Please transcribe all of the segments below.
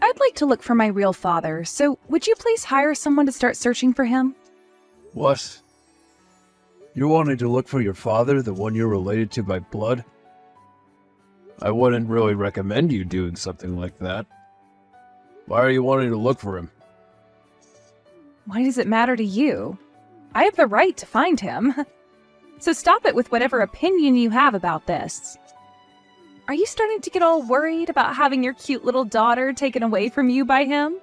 I'd like to look for my real father, so would you please hire someone to start searching for him? What? You're wanting to look for your father, the one you're related to by blood? I wouldn't really recommend you doing something like that. Why are you wanting to look for him? Why does it matter to you? I have the right to find him. So stop it with whatever opinion you have about this. Are you starting to get all worried about having your cute little daughter taken away from you by him?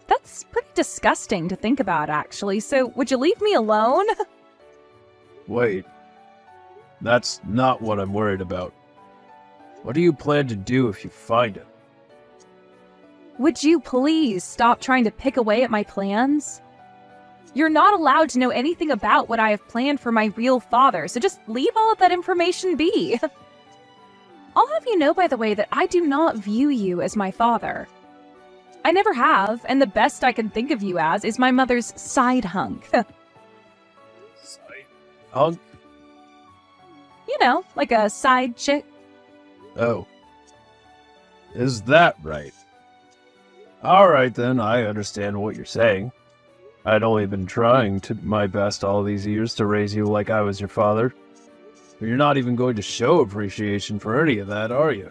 That's pretty disgusting to think about, actually, so would you leave me alone? Wait. That's not what I'm worried about. What do you plan to do if you find him? Would you please stop trying to pick away at my plans? You're not allowed to know anything about what I have planned for my real father, so just leave all of that information be. I'll have you know, by the way, that I do not view you as my father. I never have, and the best I can think of you as is my mother's side hunk. Side hunk? You know, like a side chick. Oh. Is that right? Alright then, I understand what you're saying. I'd only been trying my best all these years to raise you like I was your father. But you're not even going to show appreciation for any of that, are you?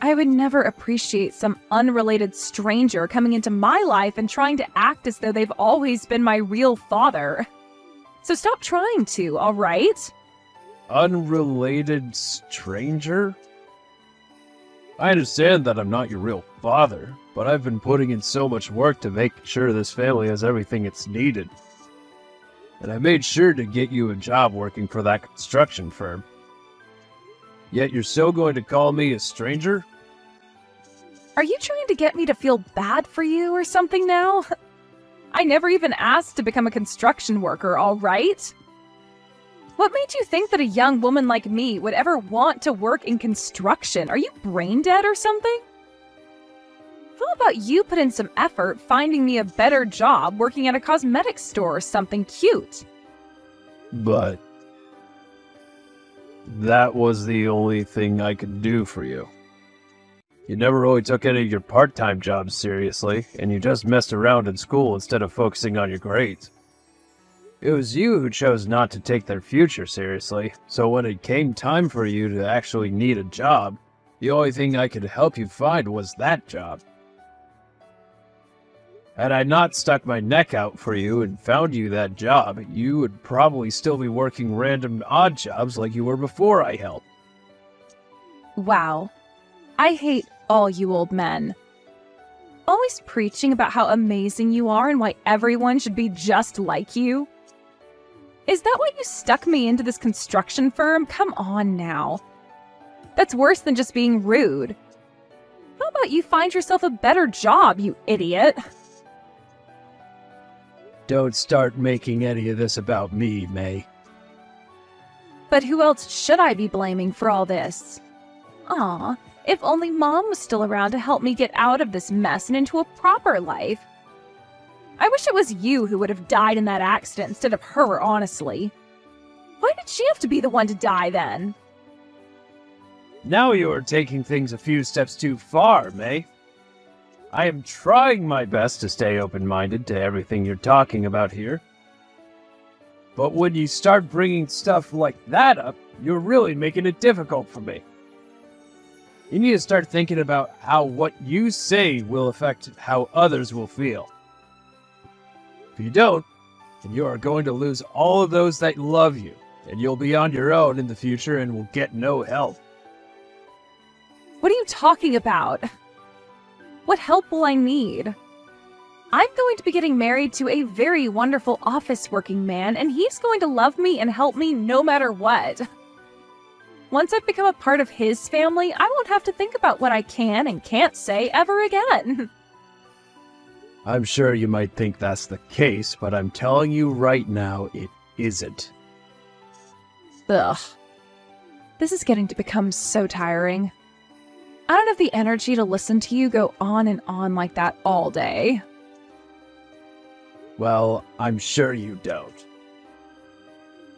I would never appreciate some unrelated stranger coming into my life and trying to act as though they've always been my real father. So stop trying to, alright? Unrelated stranger? I understand that I'm not your real father, but I've been putting in so much work to make sure this family has everything it's needed. And I made sure to get you a job working for that construction firm. Yet you're still going to call me a stranger? Are you trying to get me to feel bad for you or something now? I never even asked to become a construction worker, alright? What made you think that a young woman like me would ever want to work in construction? Are you brain dead or something? How about you put in some effort finding me a better job working at a cosmetics store or something cute? But that was the only thing I could do for you. You never really took any of your part-time jobs seriously, and you just messed around in school instead of focusing on your grades. It was you who chose not to take their future seriously, so when it came time for you to actually need a job, the only thing I could help you find was that job. Had I not stuck my neck out for you and found you that job, you would probably still be working random odd jobs like you were before I helped. Wow. I hate all you old men. Always preaching about how amazing you are and why everyone should be just like you. Is that why you stuck me into this construction firm? Come on now. That's worse than just being rude. How about you find yourself a better job, you idiot? Don't start making any of this about me, May. But who else should I be blaming for all this? Aw, if only Mom was still around to help me get out of this mess and into a proper life. I wish it was you who would have died in that accident instead of her, honestly. Why did she have to be the one to die then? Now you are taking things a few steps too far, May. I am trying my best to stay open-minded to everything you're talking about here. But when you start bringing stuff like that up, you're really making it difficult for me. You need to start thinking about how what you say will affect how others will feel. If you don't, then you are going to lose all of those that love you, and you'll be on your own in the future and will get no help. What are you talking about? What help will I need? I'm going to be getting married to a very wonderful office-working man, and he's going to love me and help me no matter what. Once I've become a part of his family, I won't have to think about what I can and can't say ever again. I'm sure you might think that's the case, but I'm telling you right now, it isn't. Ugh. This is getting to become so tiring. I don't have the energy to listen to you go on and on like that all day. Well, I'm sure you don't.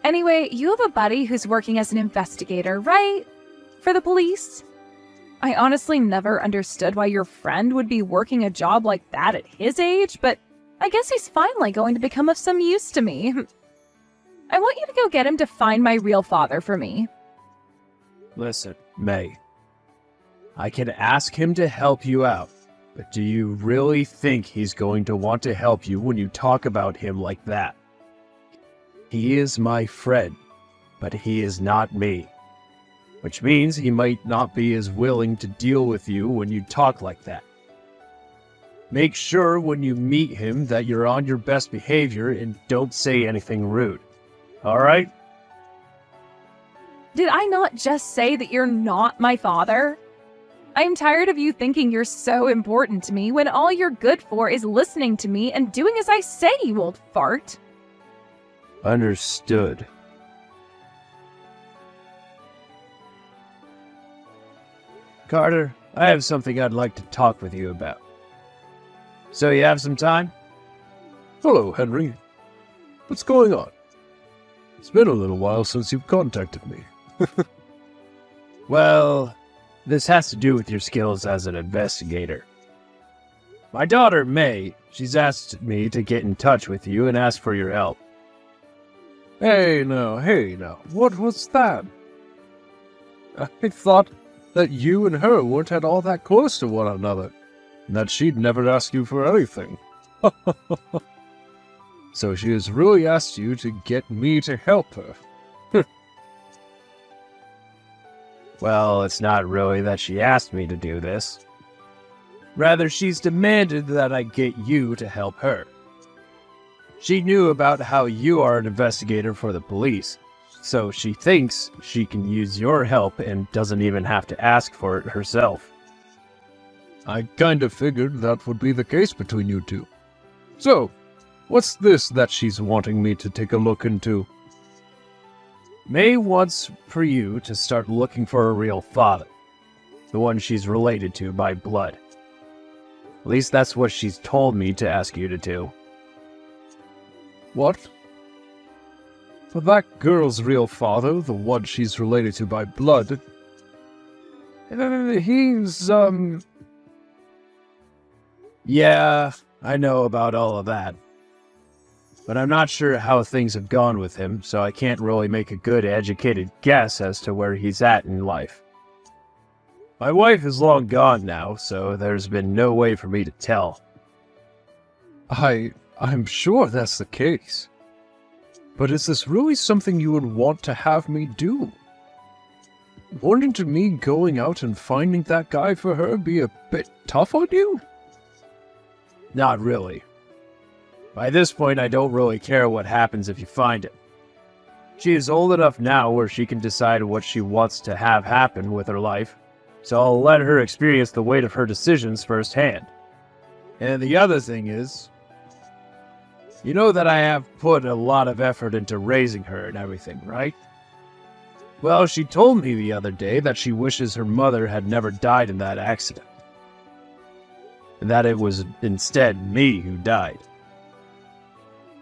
Anyway, you have a buddy who's working as an investigator, right? For the police? I honestly never understood why your friend would be working a job like that at his age, but I guess he's finally going to become of some use to me. I want you to go get him to find my real father for me. Listen, May. I can ask him to help you out, but do you really think he's going to want to help you when you talk about him like that? He is my friend, but he is not me. Which means he might not be as willing to deal with you when you talk like that. Make sure when you meet him that you're on your best behavior and don't say anything rude. Alright? Did I not just say that you're not my father? I am tired of you thinking you're so important to me when all you're good for is listening to me and doing as I say, you old fart. Understood. Carter, I have something I'd like to talk with you about. So you have some time? Hello, Henry. What's going on? It's been a little while since you've contacted me. Well, this has to do with your skills as an investigator. My daughter, May, she's asked me to get in touch with you and ask for your help. Hey now, what was that? I thought that you and her weren't at all that close to one another, and that she'd never ask you for anything. So she has really asked you to get me to help her. Well, it's not really that she asked me to do this. Rather, she's demanded that I get you to help her. She knew about how you are an investigator for the police, so she thinks she can use your help and doesn't even have to ask for it herself. I kind of figured that would be the case between you two. So, what's this that she's wanting me to take a look into? May wants for you to start looking for a real father, the one she's related to by blood. At least that's what she's told me to ask you to do. What? For that girl's real father, the one she's related to by blood, he's, Yeah, I know about all of that. But I'm not sure how things have gone with him, so I can't really make a good, educated guess as to where he's at in life. My wife is long gone now, so there's been no way for me to tell. I'm sure that's the case. But is this really something you would want to have me do? Wouldn't to me going out and finding that guy for her be a bit tough on you? Not really. By this point, I don't really care what happens if you find him. She is old enough now where she can decide what she wants to have happen with her life, so I'll let her experience the weight of her decisions firsthand. And the other thing is, you know that I have put a lot of effort into raising her and everything, right? Well, she told me the other day that she wishes her mother had never died in that accident. And that it was instead me who died.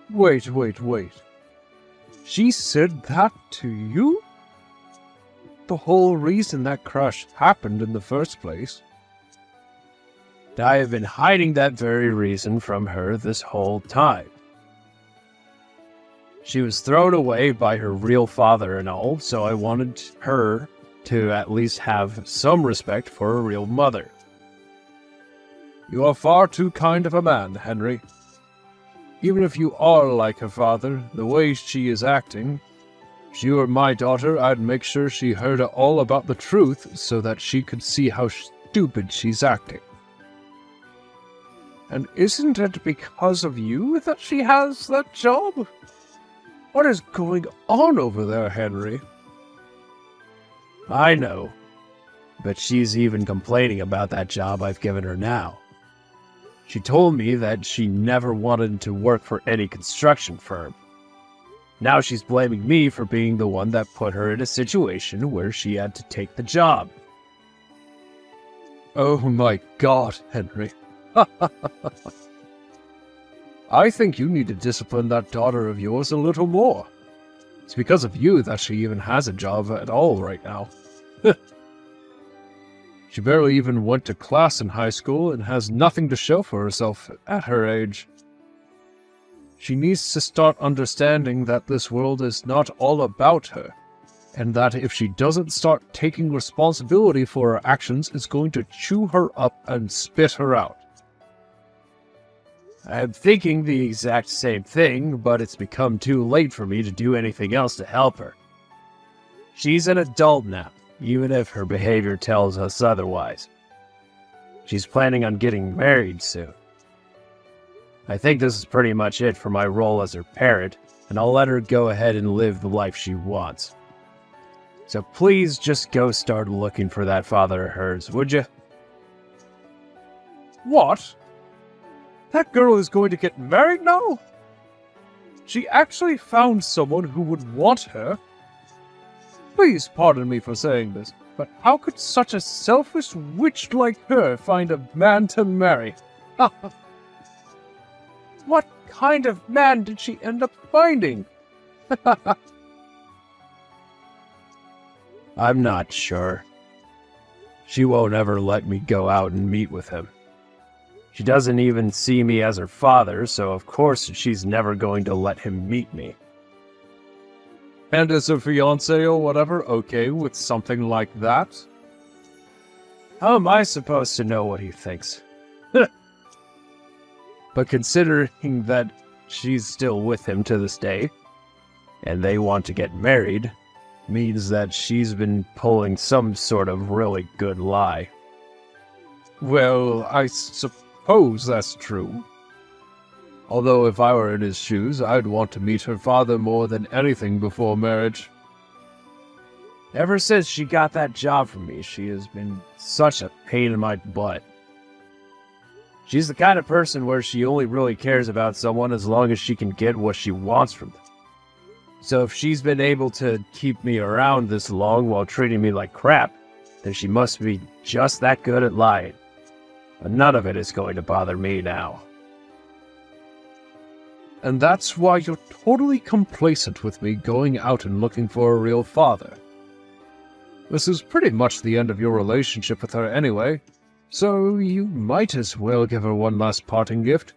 Wait. She said that to you? The whole reason that crash happened in the first place. I have been hiding that very reason from her this whole time. She was thrown away by her real father and all, so I wanted her to at least have some respect for her real mother. You are far too kind of a man, Henry. Even if you are like her father, the way she is acting, if she were my daughter, I'd make sure she heard all about the truth so that she could see how stupid she's acting. And isn't it because of you that she has that job? What is going on over there, Henry? I know, but she's even complaining about that job I've given her now. She told me that she never wanted to work for any construction firm. Now she's blaming me for being the one that put her in a situation where she had to take the job. Oh my God, Henry. I think you need to discipline that daughter of yours a little more. It's because of you that she even has a job at all right now. She barely even went to class in high school and has nothing to show for herself at her age. She needs to start understanding that this world is not all about her, and that if she doesn't start taking responsibility for her actions, it's going to chew her up and spit her out. I'm thinking the exact same thing, but it's become too late for me to do anything else to help her. She's an adult now, even if her behavior tells us otherwise. She's planning on getting married soon. I think this is pretty much it for my role as her parent, and I'll let her go ahead and live the life she wants. So please just go start looking for that father of hers, would you? What? That girl is going to get married now? She actually found someone who would want her? Please pardon me for saying this, but how could such a selfish witch like her find a man to marry? What kind of man did she end up finding? I'm not sure. She won't ever let me go out and meet with him. She doesn't even see me as her father, so of course she's never going to let him meet me. And is her fiancé or whatever okay with something like that? How am I supposed to know what he thinks? But considering that she's still with him to this day, and they want to get married, means that she's been pulling some sort of really good lie. Well, I suppose that's true. Although if I were in his shoes, I'd want to meet her father more than anything before marriage. Ever since she got that job from me, she has been such a pain in my butt. She's the kind of person where she only really cares about someone as long as she can get what she wants from them. So if she's been able to keep me around this long while treating me like crap, then she must be just that good at lying. But none of it is going to bother me now. And that's why you're totally complacent with me going out and looking for a real father. This is pretty much the end of your relationship with her anyway, so you might as well give her one last parting gift.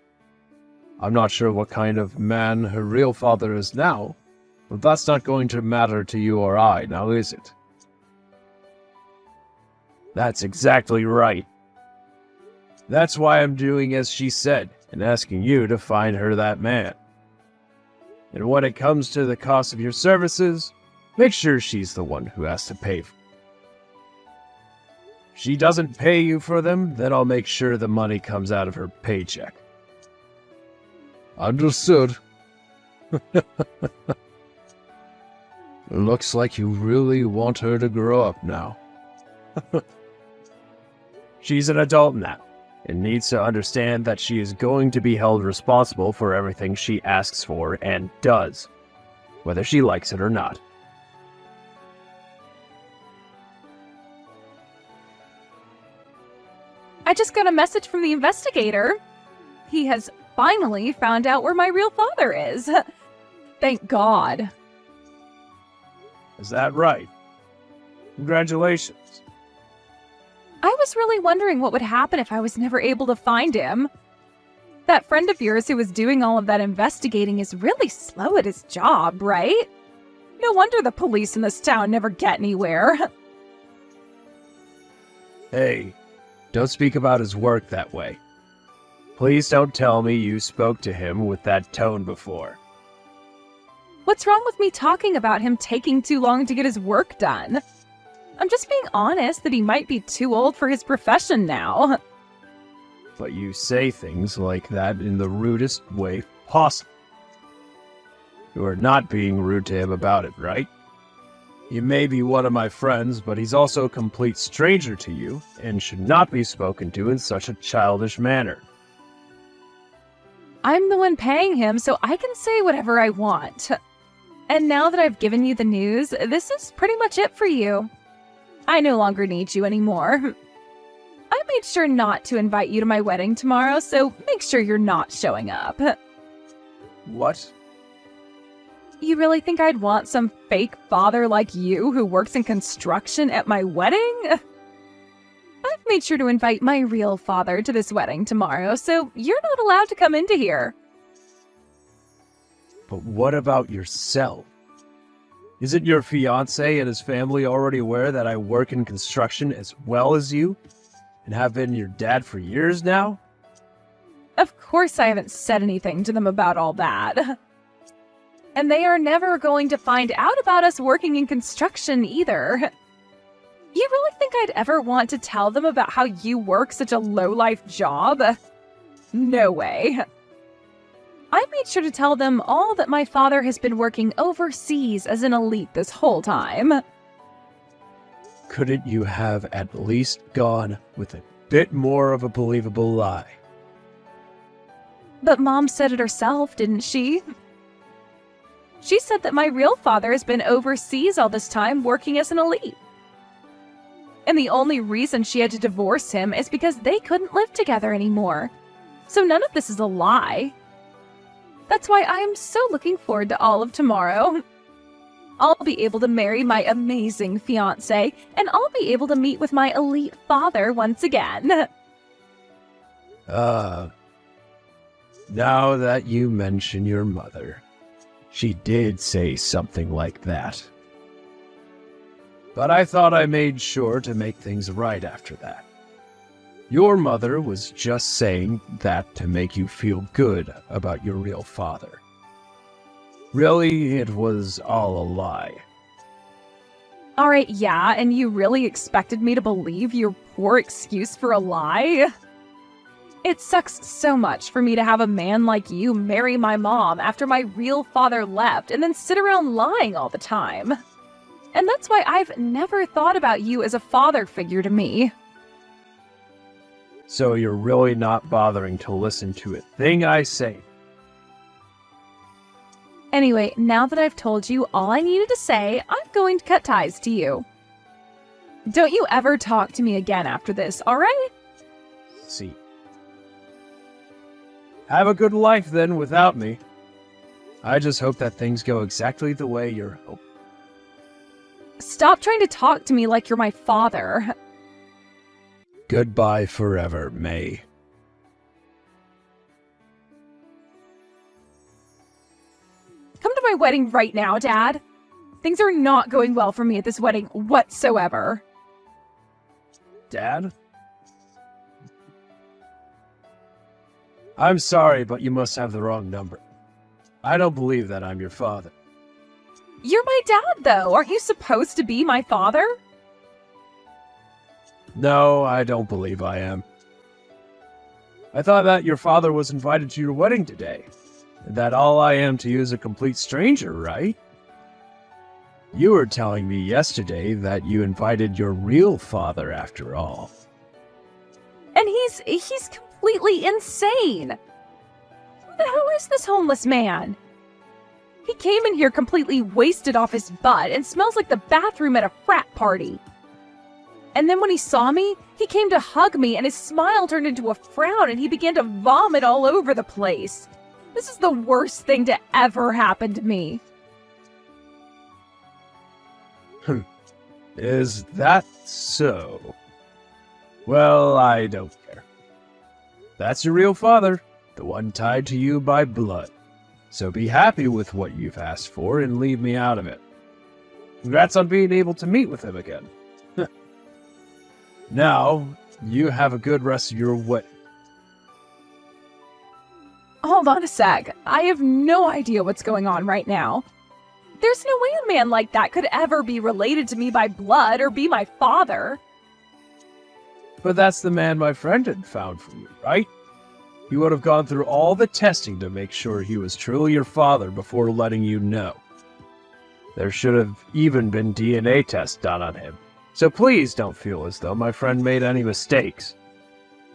I'm not sure what kind of man her real father is now, but that's not going to matter to you or I, now is it? That's exactly right. That's why I'm doing as she said, and asking you to find her that man. And when it comes to the cost of your services, make sure she's the one who has to pay for them. If she doesn't pay you for them, then I'll make sure the money comes out of her paycheck. Understood. Looks like you really want her to grow up now. She's an adult now, and needs to understand that she is going to be held responsible for everything she asks for and does, whether she likes it or not. I just got a message from the investigator. He has finally found out where my real father is. Thank God. Is that right? Congratulations. I was really wondering what would happen if I was never able to find him. That friend of yours who was doing all of that investigating is really slow at his job, right? No wonder the police in this town never get anywhere. Hey, don't speak about his work that way. Please don't tell me you spoke to him with that tone before. What's wrong with me talking about him taking too long to get his work done? I'm just being honest that he might be too old for his profession now. But you say things like that in the rudest way possible. You are not being rude to him about it, right? He may be one of my friends, but he's also a complete stranger to you, and should not be spoken to in such a childish manner. I'm the one paying him, so I can say whatever I want. And now that I've given you the news, this is pretty much it for you. I no longer need you anymore. I made sure not to invite you to my wedding tomorrow, so make sure you're not showing up. What? You really think I'd want some fake father like you who works in construction at my wedding? I've made sure to invite my real father to this wedding tomorrow, so you're not allowed to come into here. But what about yourself? Isn't your fiancé and his family already aware that I work in construction as well as you? And have been your dad for years now? Of course I haven't said anything to them about all that. And they are never going to find out about us working in construction either. You really think I'd ever want to tell them about how you work such a low-life job? No way. I made sure to tell them all that my father has been working overseas as an elite this whole time. Couldn't you have at least gone with a bit more of a believable lie? But Mom said it herself, didn't she? She said that my real father has been overseas all this time working as an elite. And the only reason she had to divorce him is because they couldn't live together anymore. So none of this is a lie. That's why I am so looking forward to all of tomorrow. I'll be able to marry my amazing fiancé, and I'll be able to meet with my elite father once again. Now that you mention your mother, she did say something like that. But I thought I made sure to make things right after that. Your mother was just saying that to make you feel good about your real father. Really, it was all a lie. Alright, yeah, and you really expected me to believe your poor excuse for a lie? It sucks so much for me to have a man like you marry my mom after my real father left and then sit around lying all the time. And that's why I've never thought about you as a father figure to me. So you're really not bothering to listen to a thing I say. Anyway, now that I've told you all I needed to say, I'm going to cut ties to you. Don't you ever talk to me again after this, alright? See. Have a good life then without me. I just hope that things go exactly the way you're hoping. Stop trying to talk to me like you're my father. Goodbye forever, May. Come to my wedding right now, Dad. Things are not going well for me at this wedding whatsoever. Dad? I'm sorry, but you must have the wrong number. I don't believe that I'm your father. You're my dad, though. Aren't you supposed to be my father? No, I don't believe I am. I thought that your father was invited to your wedding today. And that all I am to you is a complete stranger, right? You were telling me yesterday that you invited your real father after all. And he's completely insane. Who the hell is this homeless man? He came in here completely wasted off his butt and smells like the bathroom at a frat party. And then when he saw me, he came to hug me and his smile turned into a frown and he began to vomit all over the place. This is the worst thing to ever happen to me. Is that so? Well, I don't care. That's your real father, the one tied to you by blood. So be happy with what you've asked for and leave me out of it. Congrats on being able to meet with him again. Now, you have a good rest of your wedding. Hold on a sec. I have no idea what's going on right now. There's no way a man like that could ever be related to me by blood or be my father. But that's the man my friend had found for you, right? He would have gone through all the testing to make sure he was truly your father before letting you know. There should have even been DNA tests done on him. So please don't feel as though my friend made any mistakes.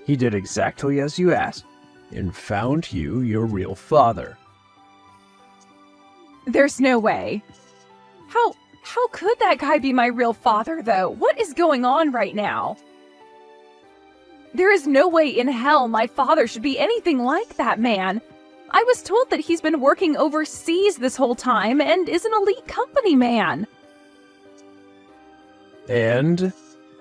He did exactly as you asked, and found you your real father. There's no way. How could that guy be my real father, though? What is going on right now? There is no way in hell my father should be anything like that man. I was told that he's been working overseas this whole time and is an elite company man. And,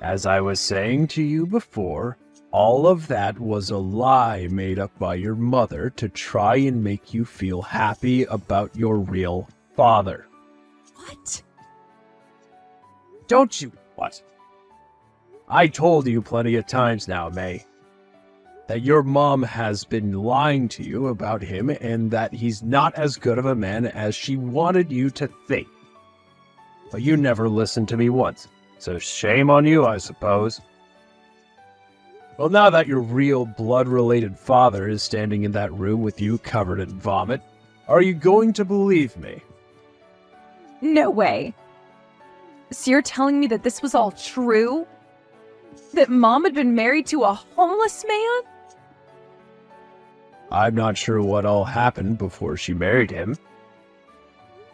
As I was saying to you before, all of that was a lie made up by your mother to try and make you feel happy about your real father. What? Don't you what? I told you plenty of times now, May, that your mom has been lying to you about him and that he's not as good of a man as she wanted you to think. But you never listened to me once, so shame on you, I suppose. Well, now that your real blood-related father is standing in that room with you covered in vomit, are you going to believe me? No way. So you're telling me that this was all true? That Mom had been married to a homeless man? I'm not sure what all happened before she married him.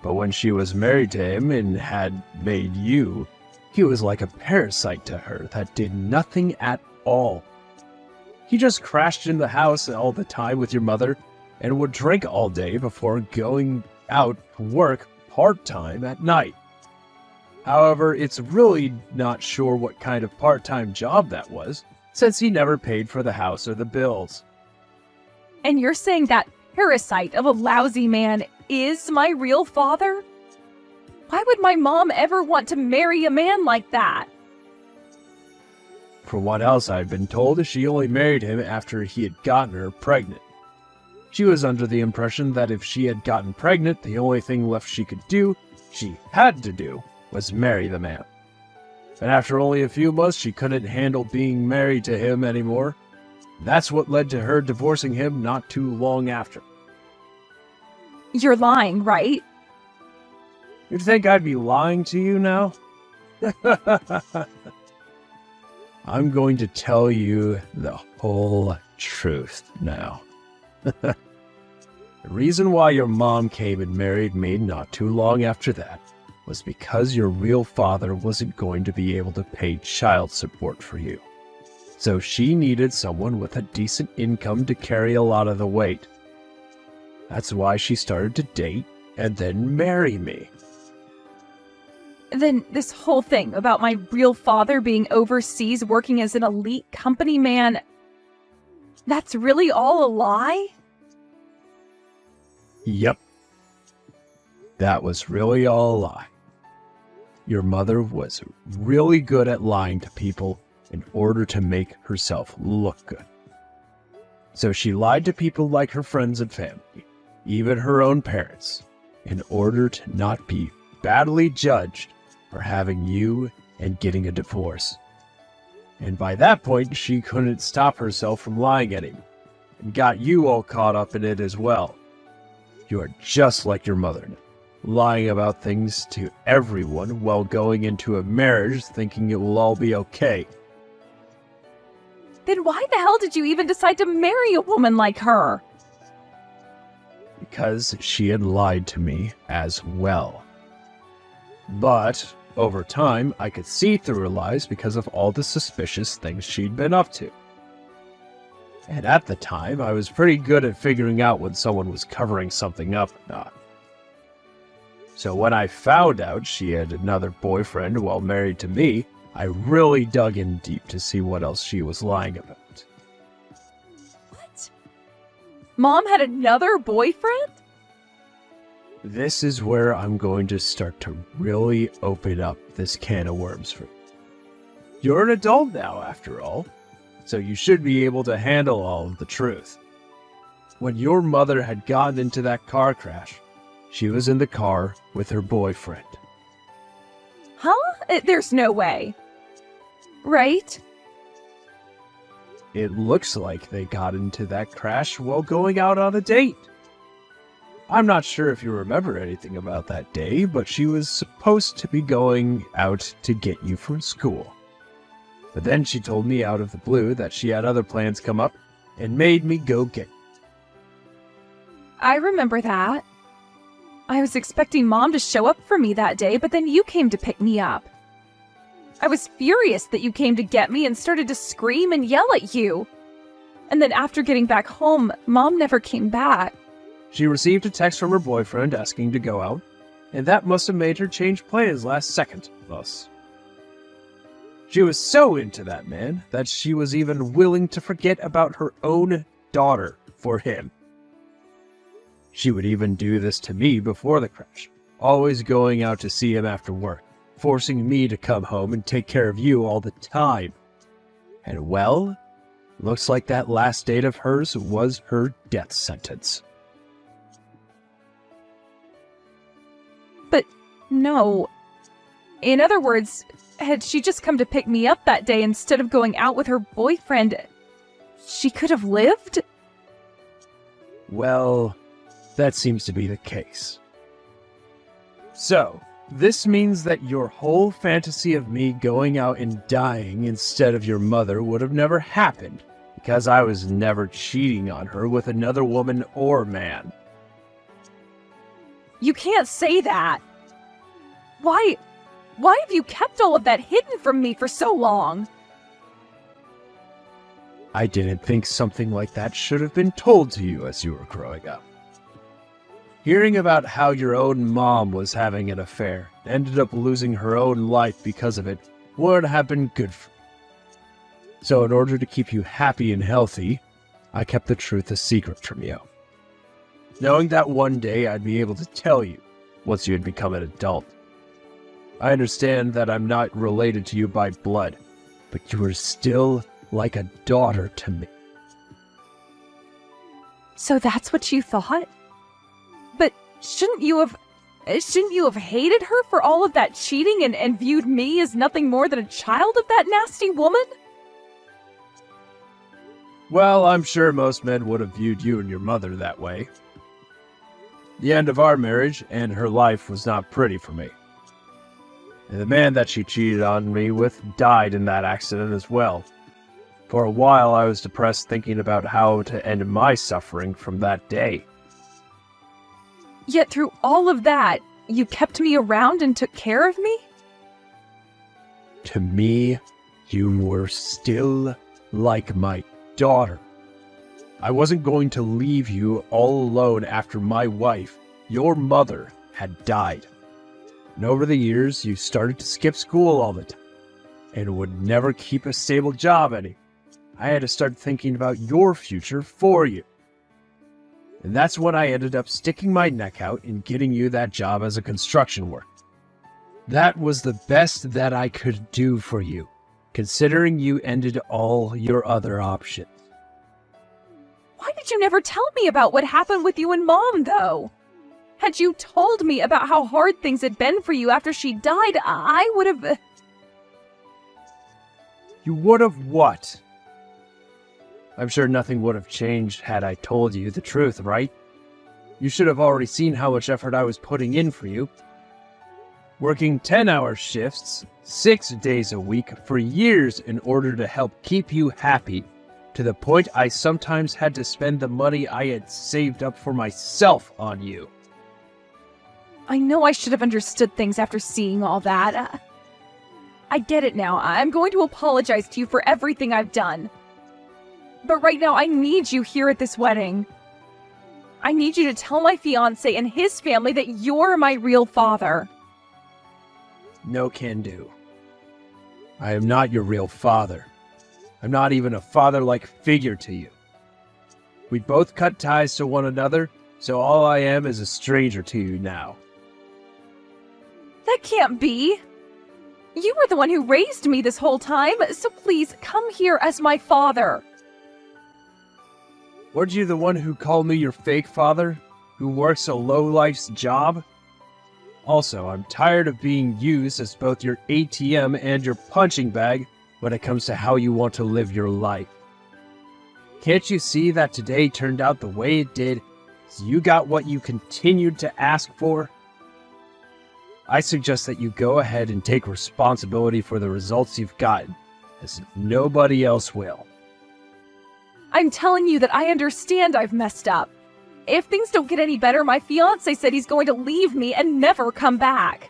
But when she was married to him and had made you, he was like a parasite to her that did nothing at all. He just crashed in the house all the time with your mother and would drink all day before going out to work part-time at night. However, it's really not sure what kind of part-time job that was, since he never paid for the house or the bills. And you're saying that parasite of a lousy man is my real father? Why would my mom ever want to marry a man like that? From what else I've been told, she only married him after he had gotten her pregnant. She was under the impression that if she had gotten pregnant, the only thing left she had to do, was marry the man. And after only a few months, she couldn't handle being married to him anymore. That's what led to her divorcing him not too long after. You're lying, right? You'd think I'd be lying to you now? I'm going to tell you the whole truth now. The reason why your mom came and married me not too long after that was because your real father wasn't going to be able to pay child support for you. So she needed someone with a decent income to carry a lot of the weight. That's why she started to date and then marry me. Then this whole thing about my real father being overseas working as an elite company man, that's really all a lie? Yep. That was really all a lie. Your mother was really good at lying to people in order to make herself look good. So she lied to people like her friends and family, even her own parents, in order to not be badly judged for having you and getting a divorce. And by that point, she couldn't stop herself from lying at him, and got you all caught up in it as well. You are just like your mother now, lying about things to everyone while going into a marriage thinking it will all be okay. Then why the hell did you even decide to marry a woman like her? Because she had lied to me as well. But over time, I could see through her lies because of all the suspicious things she'd been up to. And at the time, I was pretty good at figuring out when someone was covering something up or not. So when I found out she had another boyfriend while married to me, I really dug in deep to see what else she was lying about. What? Mom had another boyfriend? This is where I'm going to start to really open up this can of worms for you. You're an adult now, after all, so you should be able to handle all of the truth. When your mother had gotten into that car crash, she was in the car with her boyfriend. Huh? There's no way. Right? It looks like they got into that crash while going out on a date. I'm not sure if you remember anything about that day, but she was supposed to be going out to get you from school. But then she told me out of the blue that she had other plans come up and made me go get you. I remember that. I was expecting Mom to show up for me that day, but then you came to pick me up. I was furious that you came to get me and started to scream and yell at you. And then after getting back home, Mom never came back. She received a text from her boyfriend asking to go out, and that must have made her change plans last second, thus. She was so into that man that she was even willing to forget about her own daughter for him. She would even do this to me before the crash, always going out to see him after work, forcing me to come home and take care of you all the time. And well, looks like that last date of hers was her death sentence. But no. In other words, had she just come to pick me up that day instead of going out with her boyfriend, she could have lived? Well, that seems to be the case. So, this means that your whole fantasy of me going out and dying instead of your mother would have never happened, because I was never cheating on her with another woman or man. You can't say that. Why have you kept all of that hidden from me for so long? I didn't think something like that should have been told to you as you were growing up. Hearing about how your own mom was having an affair, ended up losing her own life because of it, would have been good for you. So in order to keep you happy and healthy, I kept the truth a secret from you. Knowing that one day I'd be able to tell you once you had become an adult. I understand that I'm not related to you by blood, but you are still like a daughter to me. So that's what you thought? But shouldn't you have hated her for all of that cheating and viewed me as nothing more than a child of that nasty woman? Well, I'm sure most men would have viewed you and your mother that way. The end of our marriage and her life was not pretty for me. And the man that she cheated on me with died in that accident as well. For a while, I was depressed thinking about how to end my suffering from that day. Yet through all of that, you kept me around and took care of me? To me, you were still like my daughter. I wasn't going to leave you all alone after my wife, your mother, had died. And over the years, you started to skip school all the time and would never keep a stable job any. I had to start thinking about your future for you. And that's when I ended up sticking my neck out and getting you that job as a construction worker. That was the best that I could do for you, considering you ended all your other options. Why did you never tell me about what happened with you and Mom, though? Had you told me about how hard things had been for you after she died, I would have... You would have what? I'm sure nothing would have changed had I told you the truth, right? You should have already seen how much effort I was putting in for you. Working 10-hour shifts, 6 days a week, for years in order to help keep you happy, to the point I sometimes had to spend the money I had saved up for myself on you. I know I should have understood things after seeing all that. I get it now. I'm going to apologize to you for everything I've done. But right now, I need you here at this wedding. I need you to tell my fiancé and his family that you're my real father. No can do. I am not your real father. I'm not even a father-like figure to you. We both cut ties to one another, so all I am is a stranger to you now. That can't be. You were the one who raised me this whole time, so please come here as my father. Weren't you the one who called me your fake father, who works a low-life's job? Also, I'm tired of being used as both your ATM and your punching bag when it comes to how you want to live your life. Can't you see that today turned out the way it did, so you got what you continued to ask for? I suggest that you go ahead and take responsibility for the results you've gotten, as nobody else will. I'm telling you that I understand I've messed up. If things don't get any better, my fiancé said he's going to leave me and never come back.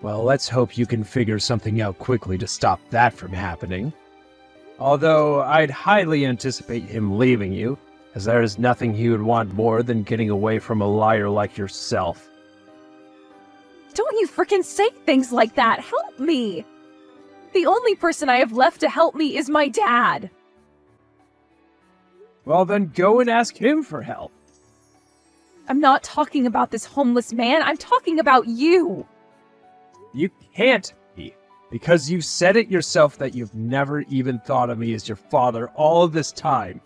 Well, let's hope you can figure something out quickly to stop that from happening. Although, I'd highly anticipate him leaving you, as there is nothing he would want more than getting away from a liar like yourself. Don't you frickin' say things like that! Help me! The only person I have left to help me is my dad. Well, then go and ask him for help. I'm not talking about this homeless man. I'm talking about you. You can't be, because you said it yourself that you've never even thought of me as your father all of this time.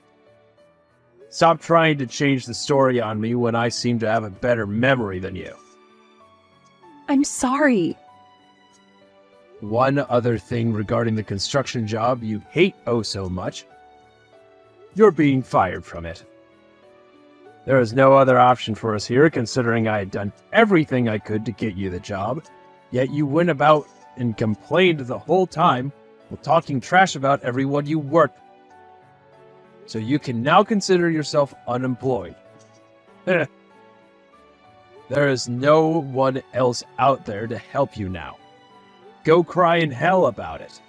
Stop trying to change the story on me when I seem to have a better memory than you. I'm sorry. One other thing regarding the construction job you hate oh so much. You're being fired from it. There is no other option for us here, considering I had done everything I could to get you the job, yet you went about and complained the whole time while talking trash about everyone you worked with. So you can now consider yourself unemployed. There is no one else out there to help you now. Go cry in hell about it.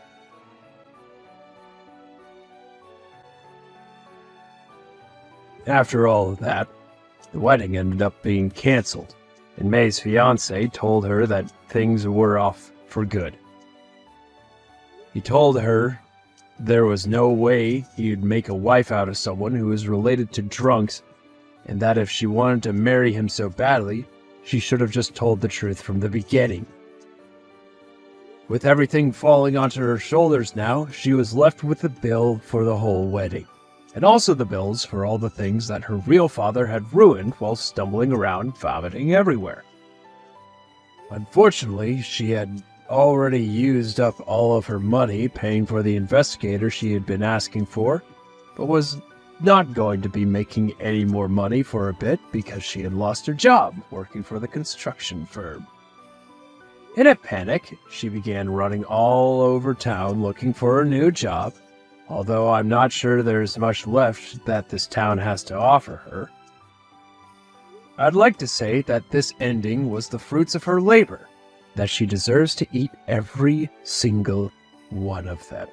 After all of that, the wedding ended up being canceled, and May's fiance told her that things were off for good. He told her there was no way he'd make a wife out of someone who was related to drunks, and that if she wanted to marry him so badly, she should have just told the truth from the beginning. With everything falling onto her shoulders now, she was left with the bill for the whole wedding, and also the bills for all the things that her real father had ruined while stumbling around vomiting everywhere. Unfortunately, she had already used up all of her money paying for the investigator she had been asking for, but was not going to be making any more money for a bit because she had lost her job working for the construction firm. In a panic, she began running all over town looking for a new job, although I'm not sure there's much left that this town has to offer her. I'd like to say that this ending was the fruits of her labor, that she deserves to eat every single one of them.